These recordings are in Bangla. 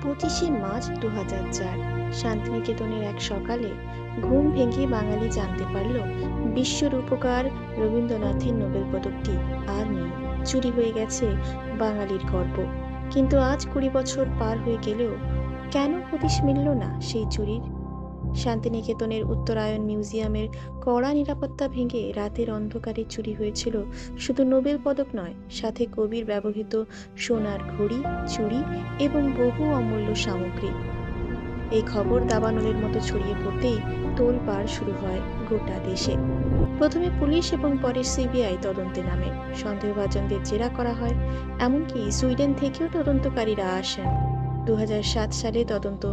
25শে মার্চ 2004 শান্তিনিকেতনের এক সকালে ঘুম ভেঙে বাঙালি জানতে পারল বিশ্ব রূপকার রবীন্দ্রনাথের নোবেল পদকটি আর নেই। চুরি হয়ে গেছে বাঙালির গর্ব। কিন্তু আজ 20 বছর পার হয়ে গেলেও কেন হদিশ মিলল না সেই চুরির? শান্তিনিকেতনের উত্তরায়ণ মিউজিয়ামের কড়া নিরাপত্তা ভেঙে রাতের অন্ধকারে চুরি হয়েছিল শুধু নোবেল পদক নয়, সাথে কবির ব্যবহৃত সোনার ঘড়ি, চুড়ি এবং বহু অমূল্য সামগ্রী। এই খবর দাবানলের মতো ছড়িয়ে পড়তেই তোলপাড় শুরু হয় গোটা দেশে। প্রথমে পুলিশ এবং পরে সিবিআই তদন্তে নামে। সন্দেহভাজনদের জেরা করা হয়, এমনকি সুইডেন থেকেও তদন্তকারীরা আসেন। 2007 সালে তদন্ত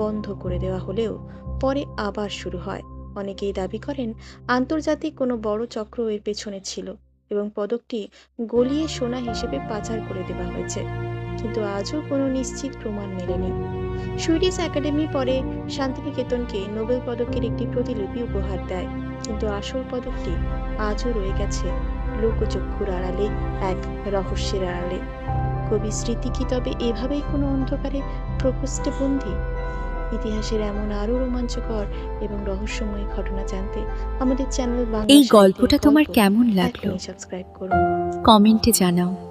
বন্ধ করে দেওয়া হলেও পরে আবার শুরু হয়। অনেকেই দাবি করেন আন্তর্জাতিক কোনো বড় চক্র এর পেছনে ছিল এবং পদকটি গলিয়ে সোনা হিসেবে পাচার করে দেওয়া হয়েছে। কিন্তু আজও কোনো নিশ্চিত প্রমাণ মেলেনি। সুইডিশ একাডেমি পরে শান্তিনিকেতনকে নোবেল পদকের একটি প্রতিলিপি উপহার দেয়, কিন্তু আসল পদকটি আজও রয়ে গেছে লোকচক্ষুর আড়ালে, এক রহস্যের আড়ালে। কবি স্মৃতি কি তবে এভাবেই কোনো অন্ধকারে প্রকোষ্ঠে বন্দী? ইতিহাসের এমন আরো রোমাঞ্চকর এবং রহস্যময় ঘটনা জানতে আমাদের চ্যানেল বাংলা এই সাহিত্যের গল্পটা তোমার গল্প কেমন লাগলো এখনই সাবস্ক্রাইব করুন। কমেন্টে জানাও।